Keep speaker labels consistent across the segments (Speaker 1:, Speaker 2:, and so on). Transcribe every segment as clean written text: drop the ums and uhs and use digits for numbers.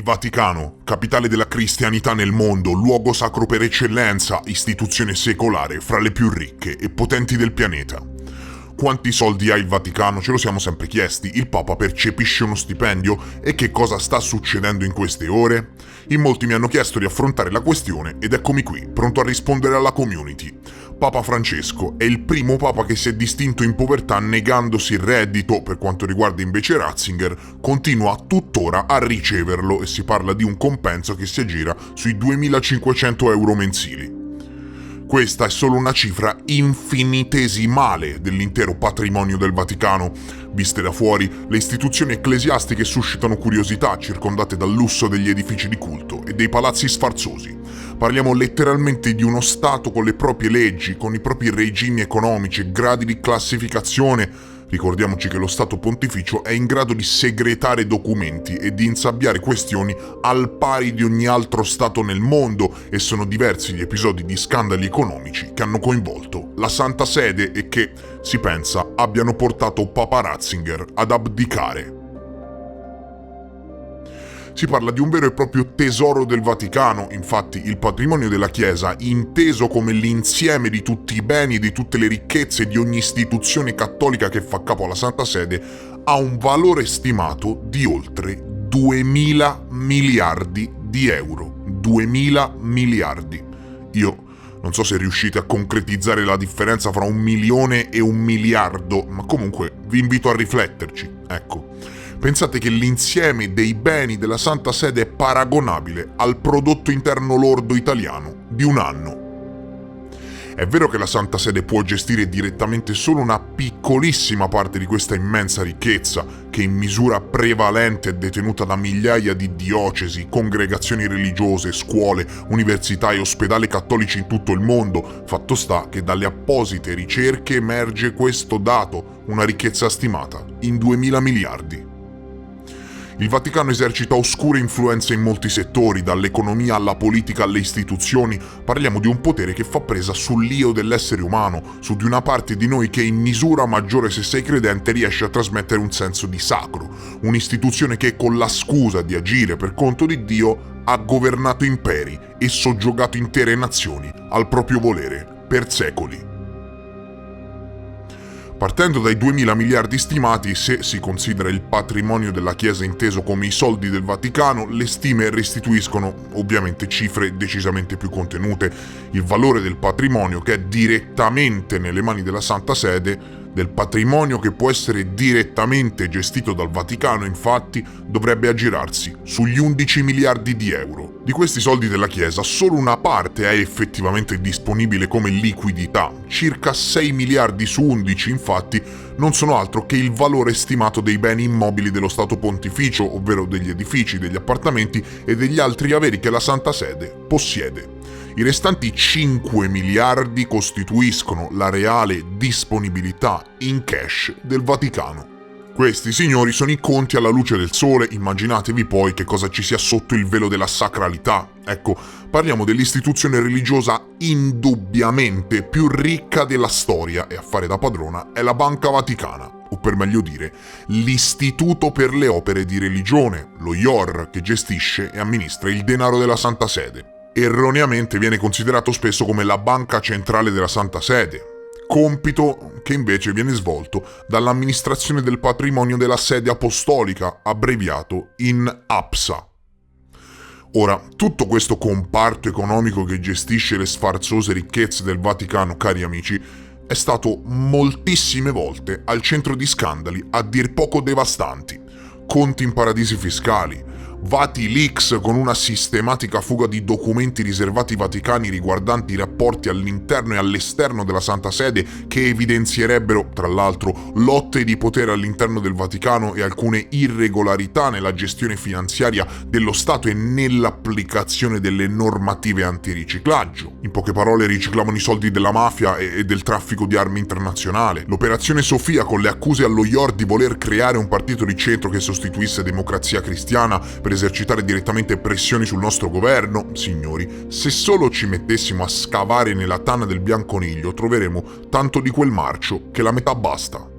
Speaker 1: Il Vaticano, capitale della cristianità nel mondo, luogo sacro per eccellenza, istituzione secolare fra le più ricche e potenti del pianeta. Quanti soldi ha il Vaticano? Ce lo siamo sempre chiesti. Il Papa percepisce uno stipendio? E che cosa sta succedendo in queste ore? In molti mi hanno chiesto di affrontare la questione ed eccomi qui, pronto a rispondere alla community. Papa Francesco è il primo papa che si è distinto in povertà negandosi il reddito. Per quanto riguarda invece Ratzinger, continua tuttora a riceverlo e si parla di un compenso che si aggira sui 2.500 euro mensili. Questa è solo una cifra infinitesimale dell'intero patrimonio del Vaticano. Viste da fuori, le istituzioni ecclesiastiche suscitano curiosità, circondate dal lusso degli edifici di culto e dei palazzi sfarzosi. Parliamo letteralmente di uno Stato con le proprie leggi, con i propri regimi economici e gradi di classificazione. Ricordiamoci che lo Stato Pontificio è in grado di segretare documenti e di insabbiare questioni al pari di ogni altro Stato nel mondo, e sono diversi gli episodi di scandali economici che hanno coinvolto la Santa Sede e che, si pensa, abbiano portato Papa Ratzinger ad abdicare. Si parla di un vero e proprio tesoro del Vaticano. Infatti il patrimonio della Chiesa, inteso come l'insieme di tutti i beni e di tutte le ricchezze di ogni istituzione cattolica che fa capo alla Santa Sede, ha un valore stimato di oltre 2.000 miliardi di euro. 2.000 miliardi. Io non so se riuscite a concretizzare la differenza fra 1 milione e 1 miliardo, ma comunque vi invito a rifletterci. Ecco. Pensate che l'insieme dei beni della Santa Sede è paragonabile al prodotto interno lordo italiano di un anno. È vero che la Santa Sede può gestire direttamente solo una piccolissima parte di questa immensa ricchezza, che in misura prevalente è detenuta da migliaia di diocesi, congregazioni religiose, scuole, università e ospedali cattolici in tutto il mondo. Fatto sta che dalle apposite ricerche emerge questo dato, una ricchezza stimata in 2.000 miliardi. Il Vaticano esercita oscure influenze in molti settori, dall'economia alla politica alle istituzioni. Parliamo di un potere che fa presa sull'io dell'essere umano, su di una parte di noi che in misura maggiore, se sei credente, riesce a trasmettere un senso di sacro. Un'istituzione che con la scusa di agire per conto di Dio ha governato imperi e soggiogato intere nazioni al proprio volere per secoli. Partendo dai 2.000 miliardi stimati, se si considera il patrimonio della Chiesa inteso come i soldi del Vaticano, le stime restituiscono ovviamente cifre decisamente più contenute. Il valore del patrimonio che è direttamente nelle mani della Santa Sede, del patrimonio che può essere direttamente gestito dal Vaticano, infatti, dovrebbe aggirarsi sugli 11 miliardi di euro. Di questi soldi della Chiesa, solo una parte è effettivamente disponibile come liquidità. Circa 6 miliardi su 11, infatti, non sono altro che il valore stimato dei beni immobili dello Stato Pontificio, ovvero degli edifici, degli appartamenti e degli altri averi che la Santa Sede possiede. I restanti 5 miliardi costituiscono la reale disponibilità in cash del Vaticano. Questi, signori, sono i conti alla luce del sole. Immaginatevi poi che cosa ci sia sotto il velo della sacralità. Ecco, parliamo dell'istituzione religiosa indubbiamente più ricca della storia, e a fare da padrona è la Banca Vaticana, o per meglio dire, l'Istituto per le Opere di Religione, lo IOR, che gestisce e amministra il denaro della Santa Sede. Erroneamente viene considerato spesso come la banca centrale della Santa Sede, compito che invece viene svolto dall'amministrazione del patrimonio della sede apostolica, abbreviato in APSA. Ora, tutto questo comparto economico che gestisce le sfarzose ricchezze del Vaticano, cari amici, è stato moltissime volte al centro di scandali a dir poco devastanti. Conti in paradisi fiscali, VatiLeaks con una sistematica fuga di documenti riservati vaticani riguardanti i rapporti all'interno e all'esterno della Santa Sede, che evidenzierebbero, tra l'altro, lotte di potere all'interno del Vaticano e alcune irregolarità nella gestione finanziaria dello Stato e nell'applicazione delle normative antiriciclaggio. In poche parole, riciclavano i soldi della mafia e del traffico di armi internazionale. L'operazione Sofia, con le accuse allo IOR di voler creare un partito di centro che sostituisse Democrazia Cristiana per esercitare direttamente pressioni sul nostro governo. Signori, se solo ci mettessimo a scavare nella tana del bianconiglio, troveremo tanto di quel marcio che la metà basta.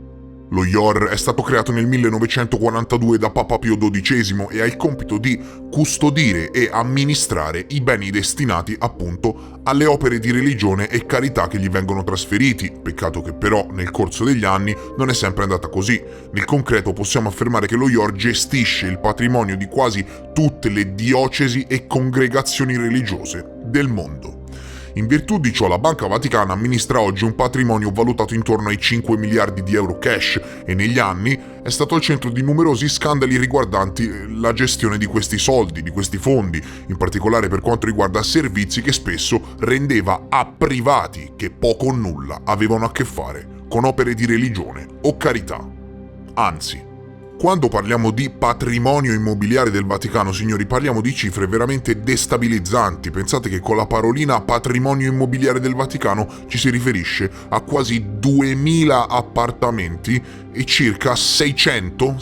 Speaker 1: Lo IOR è stato creato nel 1942 da Papa Pio XII e ha il compito di custodire e amministrare i beni destinati appunto alle opere di religione e carità che gli vengono trasferiti. Peccato che però nel corso degli anni non è sempre andata così. Nel concreto possiamo affermare che lo IOR gestisce il patrimonio di quasi tutte le diocesi e congregazioni religiose del mondo. In virtù di ciò, la Banca Vaticana amministra oggi un patrimonio valutato intorno ai 5 miliardi di euro cash e negli anni è stato al centro di numerosi scandali riguardanti la gestione di questi soldi, di questi fondi, in particolare per quanto riguarda servizi che spesso rendeva a privati che poco o nulla avevano a che fare con opere di religione o carità. Anzi, quando parliamo di patrimonio immobiliare del Vaticano, signori, parliamo di cifre veramente destabilizzanti. Pensate che con la parolina patrimonio immobiliare del Vaticano ci si riferisce a quasi 2000 appartamenti e circa 600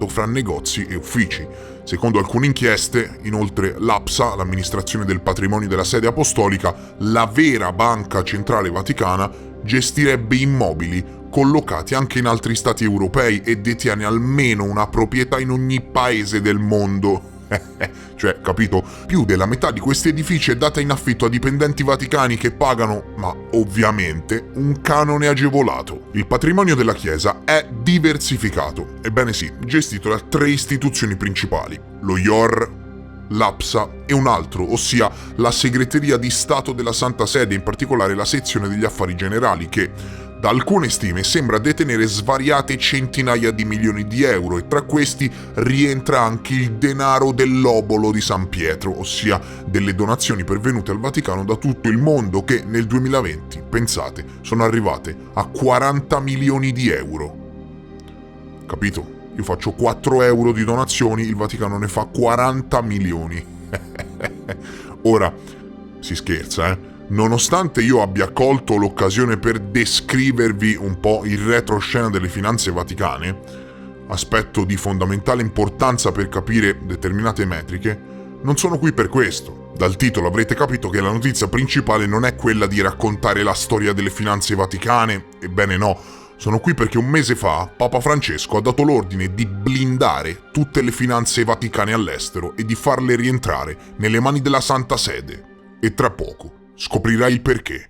Speaker 1: fra negozi e uffici. Secondo alcune inchieste, inoltre, l'APSA, l'amministrazione del patrimonio della sede apostolica, la vera banca centrale vaticana, gestirebbe immobili collocati anche in altri stati europei e detiene almeno una proprietà in ogni paese del mondo. Cioè, capito? Più della metà di questi edifici è data in affitto a dipendenti vaticani che pagano, ma ovviamente, un canone agevolato. Il patrimonio della Chiesa è diversificato, ebbene sì, gestito da 3 istituzioni principali: lo IOR, l'APSA e un altro, ossia la Segreteria di Stato della Santa Sede, in particolare la sezione degli affari generali, che da alcune stime sembra detenere svariate centinaia di milioni di euro, e tra questi rientra anche il denaro dell'obolo di San Pietro, ossia delle donazioni pervenute al Vaticano da tutto il mondo che nel 2020, pensate, sono arrivate a 40 milioni di euro. Capito? Io faccio 4 euro di donazioni, il Vaticano ne fa 40 milioni. Ora, si scherza, Nonostante io abbia colto l'occasione per descrivervi un po' il retroscena delle finanze vaticane, aspetto di fondamentale importanza per capire determinate metriche, non sono qui per questo. Dal titolo avrete capito che la notizia principale non è quella di raccontare la storia delle finanze vaticane, ebbene no. Sono qui perché un mese fa Papa Francesco ha dato l'ordine di blindare tutte le finanze vaticane all'estero e di farle rientrare nelle mani della Santa Sede. E tra poco scoprirai il perché.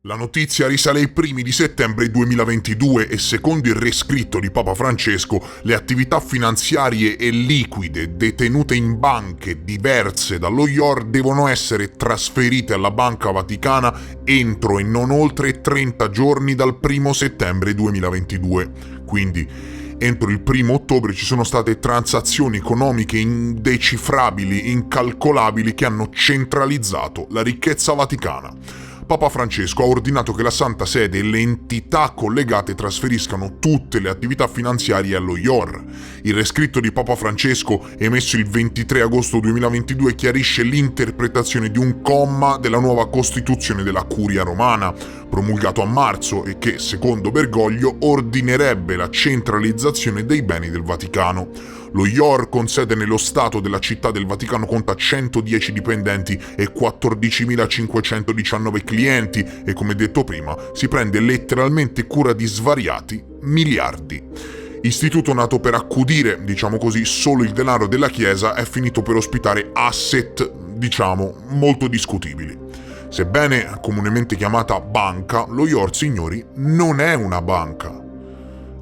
Speaker 1: La notizia risale ai primi di settembre 2022 e secondo il rescritto di Papa Francesco le attività finanziarie e liquide detenute in banche diverse dallo IOR devono essere trasferite alla Banca Vaticana entro e non oltre 30 giorni dal 1 settembre 2022. Quindi entro il 1 ottobre ci sono state transazioni economiche indecifrabili, incalcolabili, che hanno centralizzato la ricchezza vaticana. Papa Francesco ha ordinato che la Santa Sede e le entità collegate trasferiscano tutte le attività finanziarie allo IOR. Il rescritto di Papa Francesco, emesso il 23 agosto 2022, chiarisce l'interpretazione di un comma della nuova Costituzione della Curia Romana, promulgato a marzo e che, secondo Bergoglio, ordinerebbe la centralizzazione dei beni del Vaticano. Lo IOR, con sede nello Stato della Città del Vaticano, conta 110 dipendenti e 14.519 clienti e, come detto prima, si prende letteralmente cura di svariati miliardi. Istituto nato per accudire, diciamo così, solo il denaro della Chiesa, è finito per ospitare asset, molto discutibili. Sebbene comunemente chiamata banca, lo IOR, signori, non è una banca.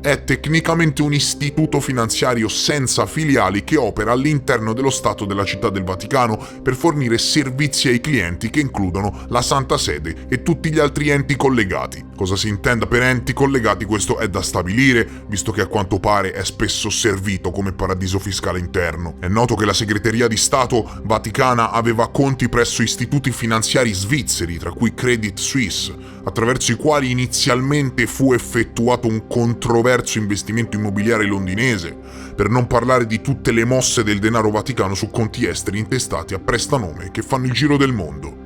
Speaker 1: È tecnicamente un istituto finanziario senza filiali che opera all'interno dello Stato della Città del Vaticano per fornire servizi ai clienti che includono la Santa Sede e tutti gli altri enti collegati. Cosa si intenda per enti collegati questo è da stabilire, visto che a quanto pare è spesso servito come paradiso fiscale interno. È noto che la Segreteria di Stato Vaticana aveva conti presso istituti finanziari svizzeri, tra cui Credit Suisse, attraverso i quali inizialmente fu effettuato un controverso investimento immobiliare londinese, per non parlare di tutte le mosse del denaro vaticano su conti esteri intestati a prestanome che fanno il giro del mondo.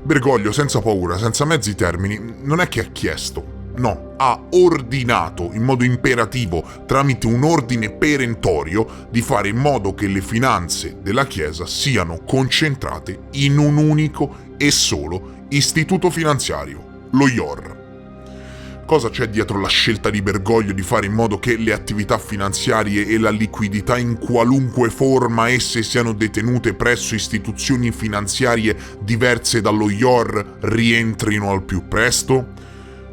Speaker 1: Bergoglio, senza paura, senza mezzi termini, non è che ha chiesto, no, ha ordinato in modo imperativo, tramite un ordine perentorio, di fare in modo che le finanze della Chiesa siano concentrate in un unico e solo istituto finanziario, lo IOR. Cosa c'è dietro la scelta di Bergoglio di fare in modo che le attività finanziarie e la liquidità in qualunque forma esse siano detenute presso istituzioni finanziarie diverse dallo IOR rientrino al più presto?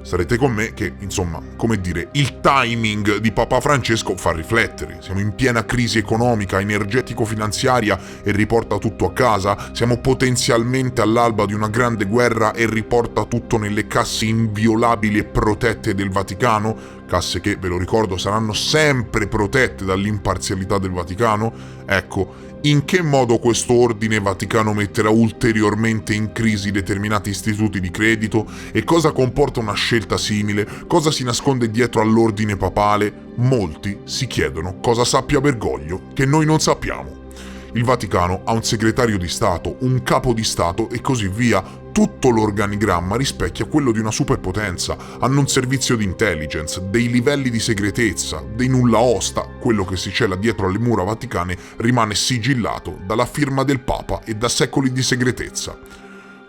Speaker 1: Sarete con me che, insomma, come dire, il timing di Papa Francesco fa riflettere. Siamo in piena crisi economica, energetico-finanziaria e riporta tutto a casa. Siamo potenzialmente all'alba di una grande guerra e riporta tutto nelle casse inviolabili e protette del Vaticano. Casse che, ve lo ricordo, saranno sempre protette dall'imparzialità del Vaticano. Ecco, in che modo questo ordine vaticano metterà ulteriormente in crisi determinati istituti di credito e cosa comporta una scelta simile, cosa si nasconde dietro all'ordine papale? Molti si chiedono cosa sappia Bergoglio che noi non sappiamo. Il Vaticano ha un segretario di Stato, un capo di Stato e così via. Tutto l'organigramma rispecchia quello di una superpotenza. Hanno un servizio di intelligence, dei livelli di segretezza, dei nulla osta. Quello che si cela dietro alle mura vaticane rimane sigillato dalla firma del Papa e da secoli di segretezza.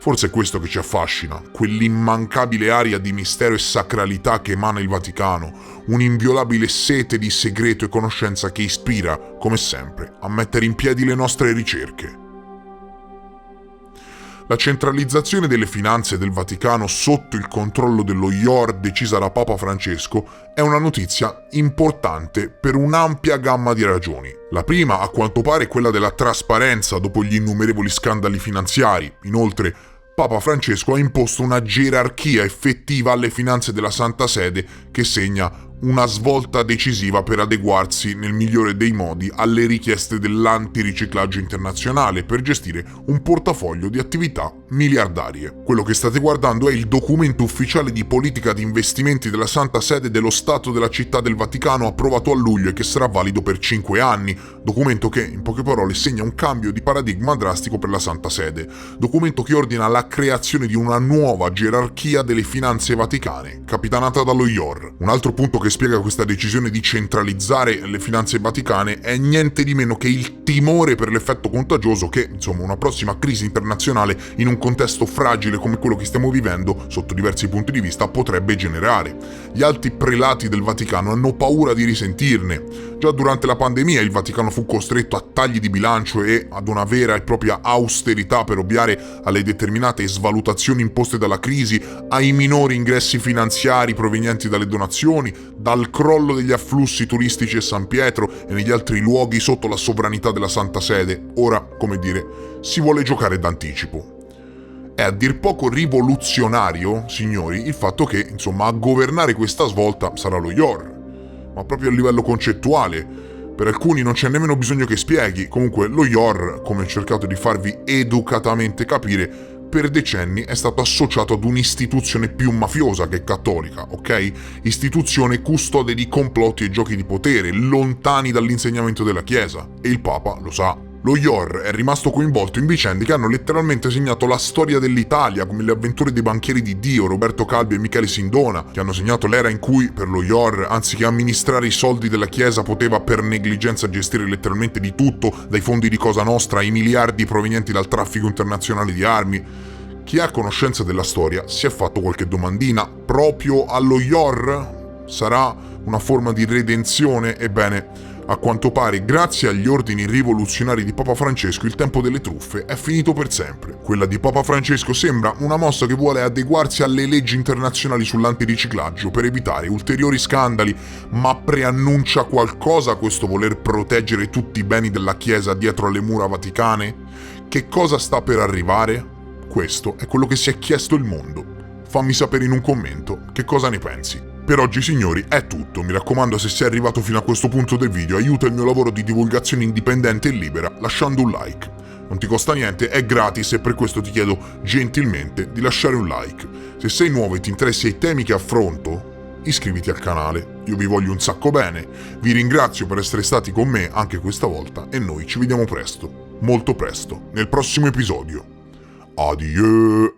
Speaker 1: Forse è questo che ci affascina, quell'immancabile aria di mistero e sacralità che emana il Vaticano, un'inviolabile sete di segreto e conoscenza che ispira, come sempre, a mettere in piedi le nostre ricerche. La centralizzazione delle finanze del Vaticano sotto il controllo dello IOR decisa da Papa Francesco è una notizia importante per un'ampia gamma di ragioni. La prima, a quanto pare, è quella della trasparenza dopo gli innumerevoli scandali finanziari. Inoltre, Papa Francesco ha imposto una gerarchia effettiva alle finanze della Santa Sede che segna una svolta decisiva per adeguarsi nel migliore dei modi alle richieste dell'antiriciclaggio internazionale per gestire un portafoglio di attività miliardarie. Quello che state guardando è il documento ufficiale di politica di investimenti della Santa Sede dello Stato della Città del Vaticano approvato a luglio e che sarà valido per 5 anni. Documento che, in poche parole, segna un cambio di paradigma drastico per la Santa Sede. Documento che ordina la creazione di una nuova gerarchia delle finanze vaticane, capitanata dallo IOR. Un altro punto che spiega questa decisione di centralizzare le finanze vaticane è niente di meno che il timore per l'effetto contagioso che, insomma, una prossima crisi internazionale in un contesto fragile come quello che stiamo vivendo, sotto diversi punti di vista, potrebbe generare. Gli alti prelati del Vaticano hanno paura di risentirne. Già durante la pandemia il Vaticano fu costretto a tagli di bilancio e ad una vera e propria austerità per ovviare alle determinate svalutazioni imposte dalla crisi, ai minori ingressi finanziari provenienti dalle donazioni, dal crollo degli afflussi turistici a San Pietro e negli altri luoghi sotto la sovranità della Santa Sede. Ora, come dire, si vuole giocare d'anticipo. È a dir poco rivoluzionario, signori, il fatto che, insomma, a governare questa svolta sarà lo IOR. Ma proprio a livello concettuale. Per alcuni non c'è nemmeno bisogno che spieghi. Comunque, lo IOR, come ho cercato di farvi educatamente capire, per decenni è stato associato ad un'istituzione più mafiosa che cattolica, ok? Istituzione custode di complotti e giochi di potere, lontani dall'insegnamento della Chiesa. E il Papa lo sa. Lo IOR è rimasto coinvolto in vicende che hanno letteralmente segnato la storia dell'Italia, come le avventure dei banchieri di Dio, Roberto Calvi e Michele Sindona, che hanno segnato l'era in cui, per lo IOR, anziché amministrare i soldi della Chiesa, poteva per negligenza gestire letteralmente di tutto, dai fondi di Cosa Nostra ai miliardi provenienti dal traffico internazionale di armi. Chi ha conoscenza della storia si è fatto qualche domandina. Proprio allo IOR? Sarà una forma di redenzione? Ebbene, a quanto pare, grazie agli ordini rivoluzionari di Papa Francesco, il tempo delle truffe è finito per sempre. Quella di Papa Francesco sembra una mossa che vuole adeguarsi alle leggi internazionali sull'antiriciclaggio per evitare ulteriori scandali, ma preannuncia qualcosa questo voler proteggere tutti i beni della Chiesa dietro alle mura vaticane? Che cosa sta per arrivare? Questo è quello che si è chiesto il mondo. Fammi sapere in un commento che cosa ne pensi. Per oggi, signori, è tutto. Mi raccomando, se sei arrivato fino a questo punto del video, aiuta il mio lavoro di divulgazione indipendente e libera lasciando un like. Non ti costa niente, è gratis e per questo ti chiedo gentilmente di lasciare un like. Se sei nuovo e ti interessi ai temi che affronto, iscriviti al canale. Io vi voglio un sacco bene. Vi ringrazio per essere stati con me anche questa volta e noi ci vediamo presto, molto presto, nel prossimo episodio. Adieu!